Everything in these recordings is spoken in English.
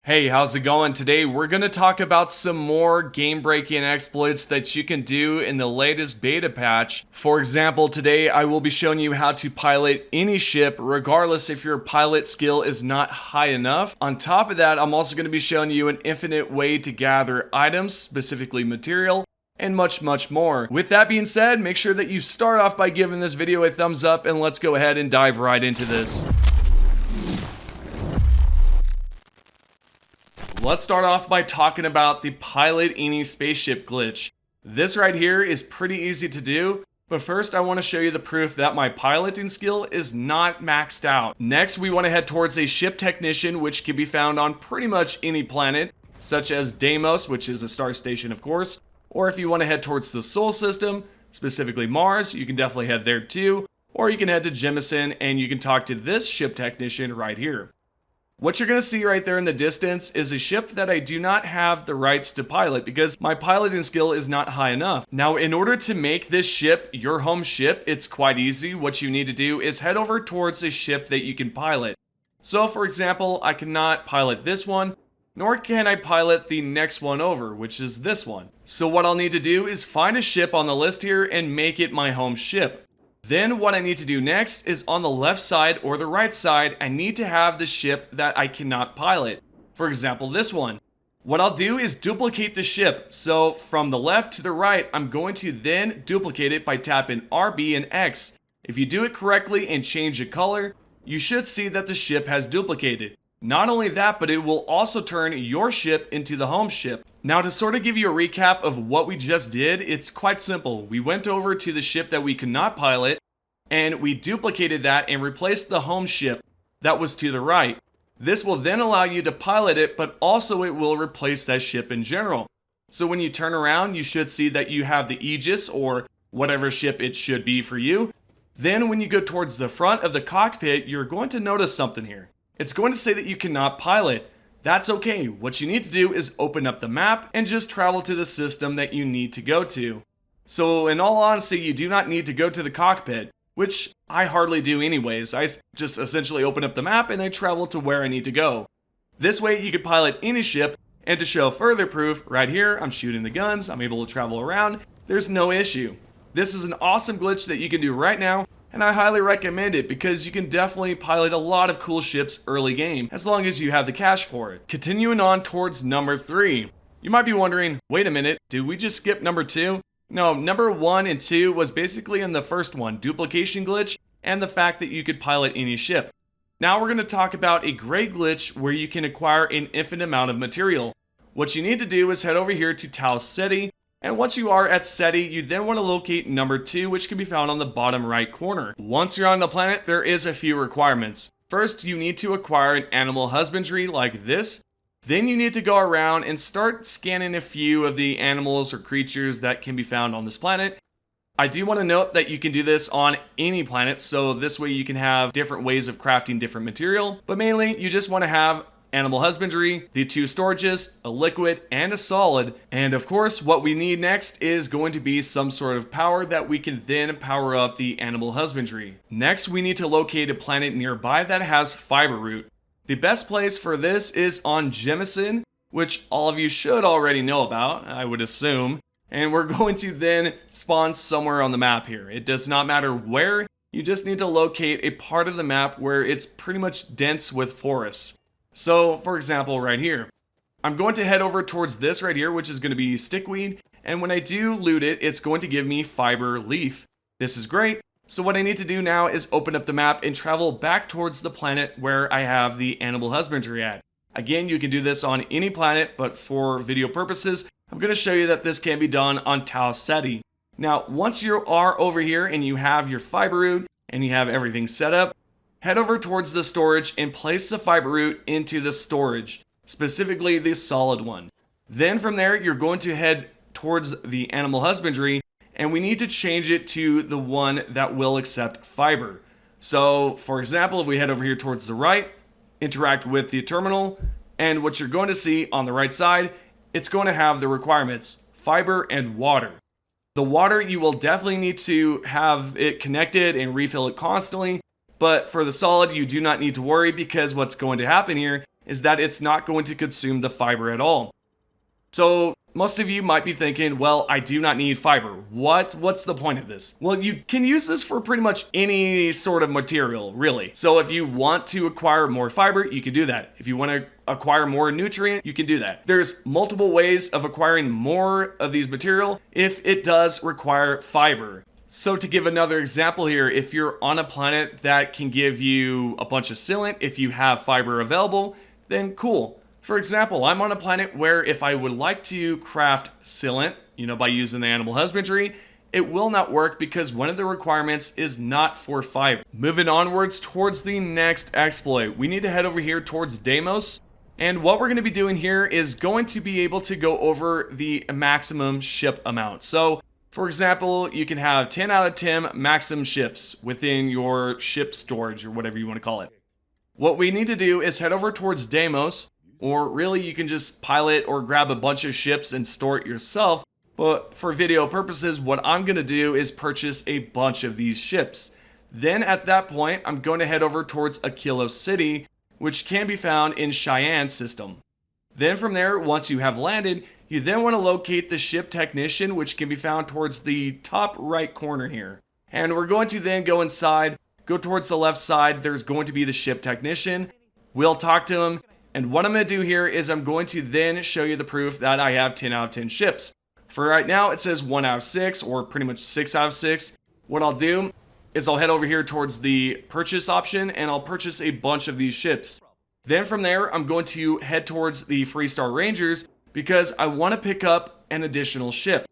Hey, how's it going? Today we're going to talk about some more game-breaking exploits that you can do in the latest beta patch. For example, today I will be showing you how to pilot any ship regardless if your pilot skill is not high enough. On top of that, I'm also going to be showing you an infinite way to gather items, specifically material, and much more. With that being said, make sure that you start off by giving this video a thumbs up, and let's go ahead and dive right into this. Let's start off by talking about the pilot any spaceship glitch. This right here is pretty easy to do, but first I want to show you the proof that my piloting skill is not maxed out. Next, we want to head towards a ship technician, which can be found on pretty much any planet, such as Deimos, which is a star station of course, or if you want to head towards the Sol system, specifically Mars, you can definitely head there too, or you can head to Jemison and you can talk to this ship technician right here. What you're going to see right there in the distance is a ship that I do not have the rights to pilot because my piloting skill is not high enough. Now, in order to make this ship your home ship, it's quite easy. What you need to do is head over towards a ship that you can pilot. So, for example, I cannot pilot this one, nor can I pilot the next one over, which is this one. So what I'll need to do is find a ship on the list here and make it my home ship. Then what I need to do next is on the left side or the right side, I need to have the ship that I cannot pilot. For example, this one. What I'll do is duplicate the ship. So from the left to the right, I'm going to then duplicate it by tapping RB and X. If you do it correctly and change the color, you should see that the ship has duplicated. Not only that, but it will also turn your ship into the home ship. Now, to sort of give you a recap of what we just did, it's quite simple. We went over to the ship that we could not pilot, and we duplicated that and replaced the home ship that was to the right. This will then allow you to pilot it, but also it will replace that ship in general. So when you turn around, you should see that you have the Aegis, or whatever ship it should be for you. Then when you go towards the front of the cockpit, you're going to notice something here. It's going to say that you cannot pilot. That's okay. What you need to do is open up the map and just travel to the system that you need to go to. So in all honesty, you do not need to go to the cockpit, which I hardly do anyways. I just essentially open up the map and I travel to where I need to go. This way you could pilot any ship, and to show further proof, right here, I'm shooting the guns, I'm able to travel around, there's no issue. This is an awesome glitch that you can do right now, and I highly recommend it because you can definitely pilot a lot of cool ships early game, as long as you have the cash for it. Continuing on towards number 3. You might be wondering, wait a minute, did we just skip number 2? No, number 1 and 2 was basically in the first one, duplication glitch, and the fact that you could pilot any ship. Now we're going to talk about a great glitch where you can acquire an infinite amount of material. What you need to do is head over here to Tau Ceti, and once you are at Ceti, you then want to locate number 2, which can be found on the bottom right corner. Once you're on the planet, there is a few requirements. First, you need to acquire an animal husbandry like this. Then you need to go around and start scanning a few of the animals or creatures that can be found on this planet. I do want to note that you can do this on any planet, so this way you can have different ways of crafting different material, but mainly you just want to have animal husbandry, the 2 storages, a liquid, and a solid. And of course, what we need next is going to be some sort of power that we can then power up the animal husbandry. Next, we need to locate a planet nearby that has fiber root. The best place for this is on Jemison, which all of you should already know about, I would assume. And we're going to then spawn somewhere on the map here. It does not matter where, you just need to locate a part of the map where it's pretty much dense with forests. So, for example, right here, I'm going to head over towards this right here, which is going to be stickweed, and when I do loot it, it's going to give me fiber leaf. This is great. So what I need to do now is open up the map and travel back towards the planet where I have the animal husbandry at. Again, you can do this on any planet, but for video purposes, I'm going to show you that this can be done on Tau Ceti. Now, once you are over here and you have your fiber root and you have everything set up, head over towards the storage and place the fiber root into the storage, specifically the solid one. Then from there, you're going to head towards the animal husbandry, and we need to change it to the one that will accept fiber. So, for example, if we head over here towards the right, interact with the terminal, and what you're going to see on the right side, it's going to have the requirements, fiber and water. The water, you will definitely need to have it connected and refill it constantly, but for the solid, you do not need to worry because what's going to happen here is that it's not going to consume the fiber at all. So most of you might be thinking, well, I do not need fiber. What's the point of this? Well, you can use this for pretty much any sort of material, really. So if you want to acquire more fiber, you can do that. If you want to acquire more nutrient, you can do that. There's multiple ways of acquiring more of these material if it does require fiber. So to give another example here, if you're on a planet that can give you a bunch of sealant, if you have fiber available, then cool. For example, I'm on a planet where if I would like to craft sealant, by using the animal husbandry, it will not work because one of the requirements is not for fiber. Moving onwards towards the next exploit, we need to head over here towards Deimos. And what we're going to be doing here is going to be able to go over the maximum ship amount. So, for example, you can have 10 out of 10 maximum ships within your ship storage or whatever you want to call it. What we need to do is head over towards Deimos. Or really, you can just pilot or grab a bunch of ships and store it yourself. But for video purposes, what I'm going to do is purchase a bunch of these ships. Then at that point, I'm going to head over towards Aquilo City, which can be found in Cheyenne system. Then from there, once you have landed, you then want to locate the ship technician, which can be found towards the top right corner here. And we're going to then go inside, go towards the left side. There's going to be the ship technician. We'll talk to him. And what I'm going to do here is I'm going to then show you the proof that I have 10 out of 10 ships. For right now, it says 1 out of 6, or pretty much 6 out of 6. What I'll do is I'll head over here towards the purchase option, and I'll purchase a bunch of these ships. Then from there, I'm going to head towards the Freestar Rangers, because I want to pick up an additional ship.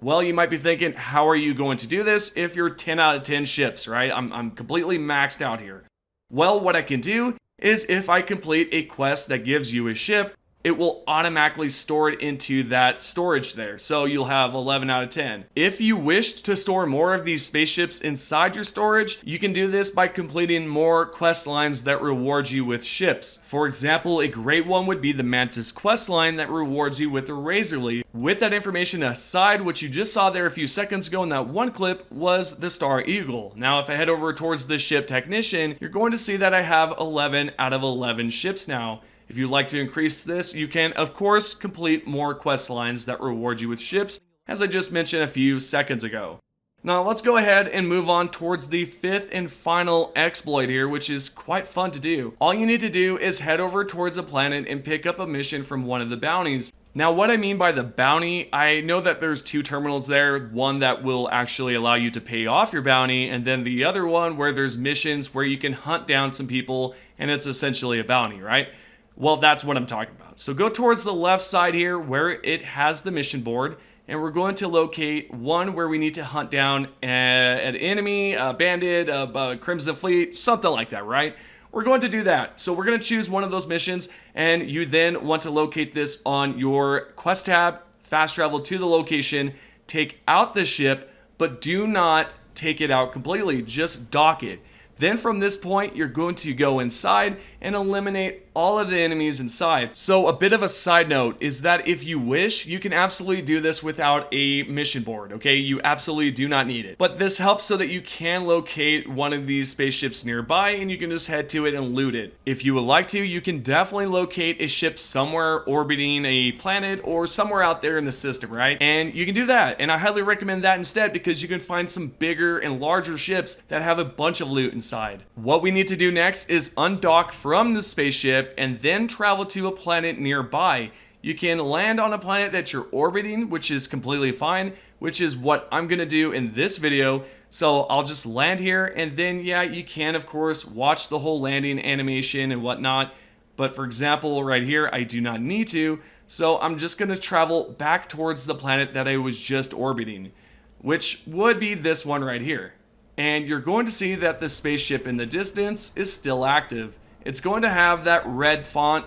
Well, you might be thinking, how are you going to do this if you're 10 out of 10 ships, right? I'm completely maxed out here. Well, what I can do is if I complete a quest that gives you a ship, it will automatically store it into that storage there. So you'll have 11 out of 10. If you wish to store more of these spaceships inside your storage, you can do this by completing more quest lines that reward you with ships. For example, a great one would be the Mantis quest line that rewards you with a Razor Leaf. With that information aside, what you just saw there a few seconds ago in that one clip was the Star Eagle. Now, if I head over towards the ship technician, you're going to see that I have 11 out of 11 ships now. If you'd like to increase this, you can, of course, complete more quest lines that reward you with ships, as I just mentioned a few seconds ago. Now, let's go ahead and move on towards the fifth and final exploit here, which is quite fun to do. All you need to do is head over towards a planet and pick up a mission from one of the bounties. Now, what I mean by the bounty, I know that there's two terminals there, one that will actually allow you to pay off your bounty, and then the other one where there's missions where you can hunt down some people, and it's essentially a bounty, right? Well, that's what I'm talking about. So go towards the left side here where it has the mission board, and we're going to locate one where we need to hunt down an enemy, a bandit, a Crimson Fleet, something like that, right? We're going to do that. So we're going to choose one of those missions, and you then want to locate this on your quest tab, fast travel to the location, take out the ship, but do not take it out completely, just dock it. Then from this point, you're going to go inside and eliminate all of the enemies inside. So a bit of a side note is that if you wish, you can absolutely do this without a mission board, okay? You absolutely do not need it. But this helps so that you can locate one of these spaceships nearby and you can just head to it and loot it. If you would like to, you can definitely locate a ship somewhere orbiting a planet or somewhere out there in the system, right? And you can do that. And I highly recommend that instead because you can find some bigger and larger ships that have a bunch of loot inside. What we need to do next is undock from the spaceship and then travel to a planet nearby. You can land on a planet that you're orbiting, which is completely fine, which is what I'm gonna do in this video. So I'll just land here, and then yeah, you can of course watch the whole landing animation and whatnot. But for example, right here, I do not need to. So I'm just gonna travel back towards the planet that I was just orbiting, which would be this one right here. And you're going to see that the spaceship in the distance is still active. It's going to have that red font.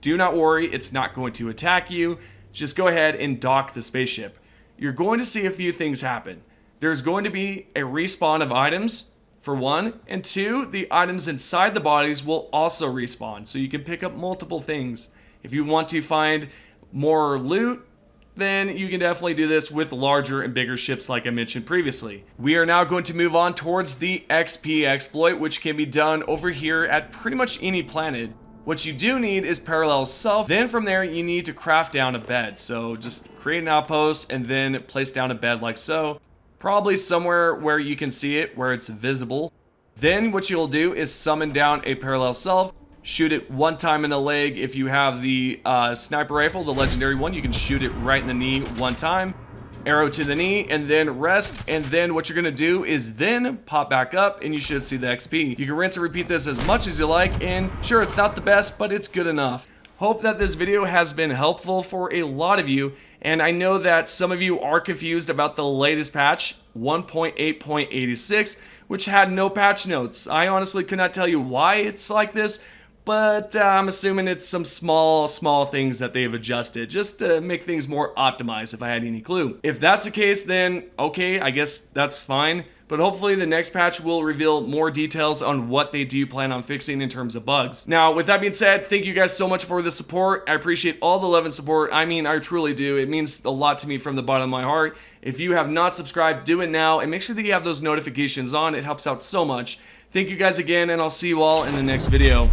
Do not worry, it's not going to attack you. Just go ahead and dock the spaceship. You're going to see a few things happen. There's going to be a respawn of items, for one, and two, the items inside the bodies will also respawn, so you can pick up multiple things. If you want to find more loot, then you can definitely do this with larger and bigger ships like I mentioned previously. We are now going to move on towards the XP exploit, which can be done over here at pretty much any planet. What you do need is parallel self. Then from there, you need to craft down a bed. So just create an outpost and then place down a bed like so. Probably somewhere where you can see it, where it's visible. Then what you'll do is summon down a parallel self. Shoot it one time in the leg. If you have the sniper rifle, the legendary one, you can shoot it right in the knee one time. Arrow to the knee, and then rest, and then what you're gonna do is then pop back up and you should see the XP. You can rinse and repeat this as much as you like, and sure, it's not the best, but it's good enough. Hope that this video has been helpful for a lot of you, and I know that some of you are confused about the latest patch, 1.8.86, which had no patch notes. I honestly could not tell you why it's like this, but I'm assuming it's some small things that they've adjusted just to make things more optimized, if I had any clue. If that's the case, then okay, I guess that's fine. But hopefully the next patch will reveal more details on what they do plan on fixing in terms of bugs. Now, with that being said, thank you guys so much for the support. I appreciate all the love and support. I mean, I truly do. It means a lot to me from the bottom of my heart. If you have not subscribed, do it now, and make sure that you have those notifications on. It helps out so much. Thank you guys again, and I'll see you all in the next video.